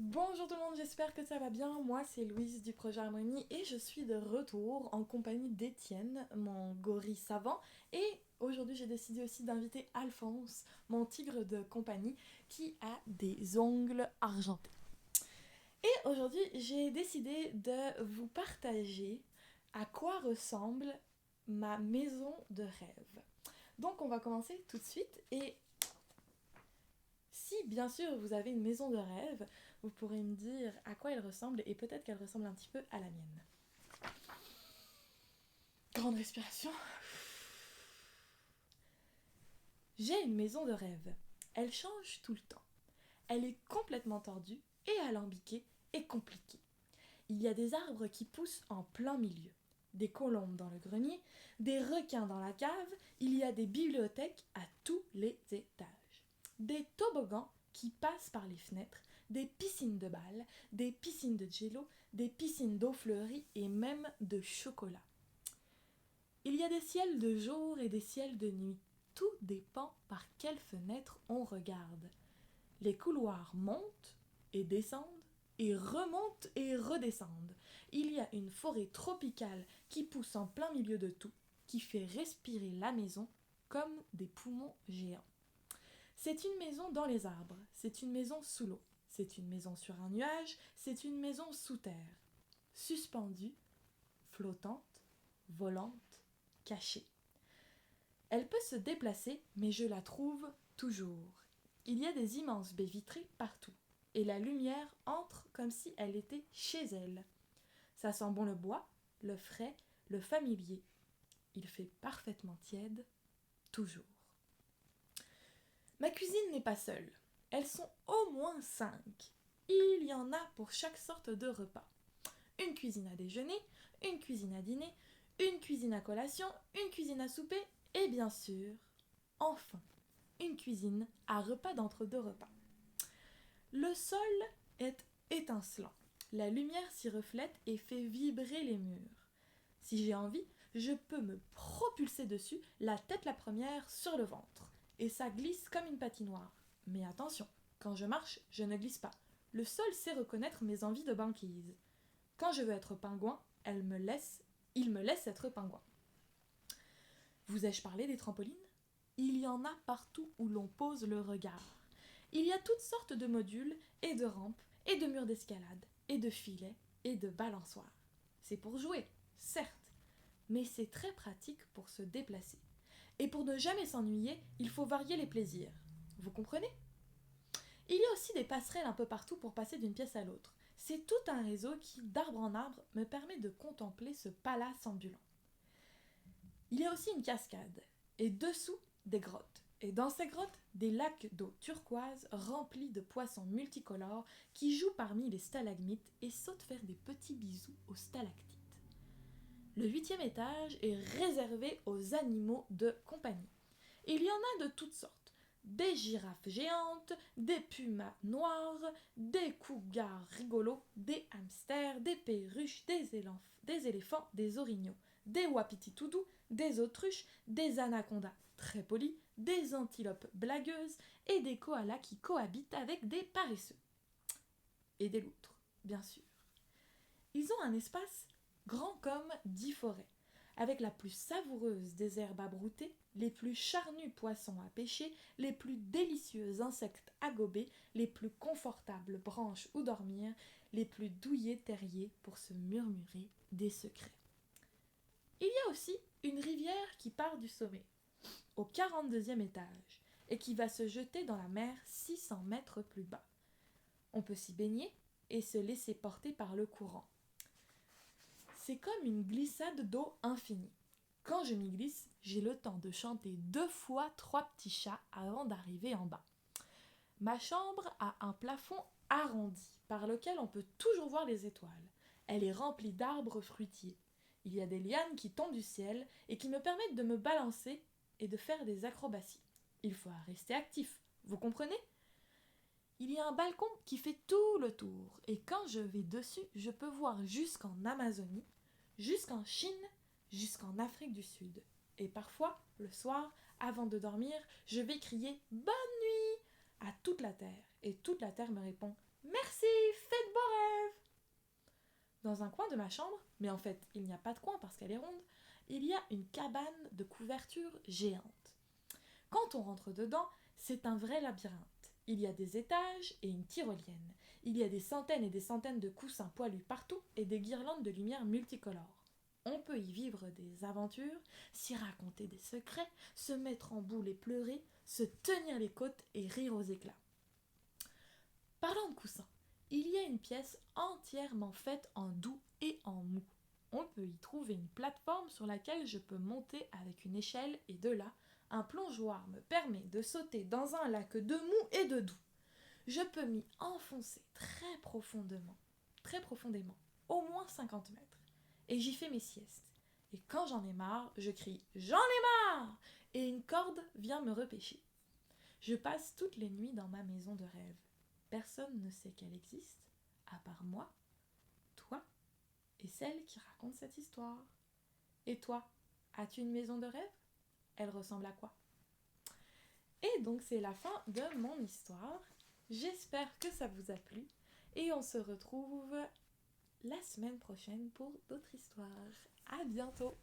Bonjour tout le monde, j'espère que ça va bien. Moi c'est Louise du projet Harmonie et je suis de retour en compagnie d'Étienne, mon gorille savant. Et aujourd'hui j'ai décidé aussi d'inviter Alphonse, mon tigre de compagnie, qui a des ongles argentés. Et aujourd'hui j'ai décidé de vous partager à quoi ressemble ma maison de rêve. Donc on va commencer tout de suite et si bien sûr vous avez une maison de rêve, vous pourrez me dire à quoi elle ressemble et peut-être qu'elle ressemble un petit peu à la mienne. Grande respiration. J'ai une maison de rêve. Elle change tout le temps. Elle est complètement tordue et alambiquée et compliquée. Il y a des arbres qui poussent en plein milieu, des colombes dans le grenier, des requins dans la cave, il y a des bibliothèques à tous les étages, des toboggans qui passent par les fenêtres, des piscines de balles, des piscines de jello, des piscines d'eau fleurie et même de chocolat. Il y a des ciels de jour et des ciels de nuit. Tout dépend par quelle fenêtre on regarde. Les couloirs montent et descendent et remontent et redescendent. Il y a une forêt tropicale qui pousse en plein milieu de tout, qui fait respirer la maison comme des poumons géants. C'est une maison dans les arbres, c'est une maison sous l'eau, c'est une maison sur un nuage, c'est une maison sous terre. Suspendue, flottante, volante, cachée. Elle peut se déplacer, mais je la trouve toujours. Il y a des immenses baies vitrées partout, et la lumière entre comme si elle était chez elle. Ça sent bon le bois, le frais, le familier. Il fait parfaitement tiède, toujours. Ma cuisine n'est pas seule. Elles sont au moins 5. Il y en a pour chaque sorte de repas. Une cuisine à déjeuner, une cuisine à dîner, une cuisine à collation, une cuisine à souper et bien sûr, enfin, une cuisine à repas d'entre-deux repas. Le sol est étincelant. La lumière s'y reflète et fait vibrer les murs. Si j'ai envie, je peux me propulser dessus, la tête la première sur le ventre. Et ça glisse comme une patinoire. Mais attention, quand je marche, je ne glisse pas. Le sol sait reconnaître mes envies de banquise. Quand je veux être pingouin, il me laisse être pingouin. Vous ai-je parlé des trampolines ? Il y en a partout où l'on pose le regard. Il y a toutes sortes de modules et de rampes et de murs d'escalade et de filets et de balançoires. C'est pour jouer, certes, mais c'est très pratique pour se déplacer. Et pour ne jamais s'ennuyer, il faut varier les plaisirs. Vous comprenez ? Il y a aussi des passerelles un peu partout pour passer d'une pièce à l'autre. C'est tout un réseau qui, d'arbre en arbre, me permet de contempler ce palace ambulant. Il y a aussi une cascade, et dessous, des grottes. Et dans ces grottes, des lacs d'eau turquoise remplis de poissons multicolores qui jouent parmi les stalagmites et sautent faire des petits bisous aux stalactites. Le 8e étage est réservé aux animaux de compagnie. Il y en a de toutes sortes. Des girafes géantes, des pumas noirs, des cougars rigolos, des hamsters, des perruches, des éléphants, des orignaux, des wapitis tout doux, des autruches, des anacondas très polis, des antilopes blagueuses et des koalas qui cohabitent avec des paresseux. Et des loutres, bien sûr. Ils ont un espace grand comme 10 forêts, avec la plus savoureuse des herbes à brouter, les plus charnus poissons à pêcher, les plus délicieux insectes à gober, les plus confortables branches où dormir, les plus douillets terriers pour se murmurer des secrets. Il y a aussi une rivière qui part du sommet, au 42e étage, et qui va se jeter dans la mer 600 mètres plus bas. On peut s'y baigner et se laisser porter par le courant. C'est comme une glissade d'eau infinie. Quand je m'y glisse, j'ai le temps de chanter 2 fois 3 petits chats avant d'arriver en bas. Ma chambre a un plafond arrondi par lequel on peut toujours voir les étoiles. Elle est remplie d'arbres fruitiers. Il y a des lianes qui tombent du ciel et qui me permettent de me balancer et de faire des acrobaties. Il faut rester actif, vous comprenez ? Il y a un balcon qui fait tout le tour et quand je vais dessus, je peux voir jusqu'en Amazonie, jusqu'en Chine, jusqu'en Afrique du Sud. Et parfois, le soir, avant de dormir, je vais crier « Bonne nuit !» à toute la terre Et toute la terre me répond « Merci, faites beaux rêves !» Dans un coin de ma chambre, mais en fait il n'y a pas de coin parce qu'elle est ronde, il y a une cabane de couverture géante. Quand on rentre dedans, c'est un vrai labyrinthe. Il y a des étages et une tyrolienne. Il y a des centaines et des centaines de coussins poilus partout et des guirlandes de lumière multicolores. On peut y vivre des aventures, s'y raconter des secrets, se mettre en boule et pleurer, se tenir les côtes et rire aux éclats. Parlant de coussins, il y a une pièce entièrement faite en doux et en mou. On peut y trouver une plateforme sur laquelle je peux monter avec une échelle et de là, un plongeoir me permet de sauter dans un lac de mou et de doux. Je peux m'y enfoncer très profondément, au moins 50 mètres. Et j'y fais mes siestes. Et quand j'en ai marre, je crie « J'en ai marre !» et une corde vient me repêcher. Je passe toutes les nuits dans ma maison de rêve. Personne ne sait qu'elle existe, à part moi, toi et celle qui raconte cette histoire. Et toi, as-tu une maison de rêve ? Elle ressemble à quoi ? Et donc c'est la fin de mon histoire. J'espère que ça vous a plu et on se retrouve la semaine prochaine pour d'autres histoires. À bientôt!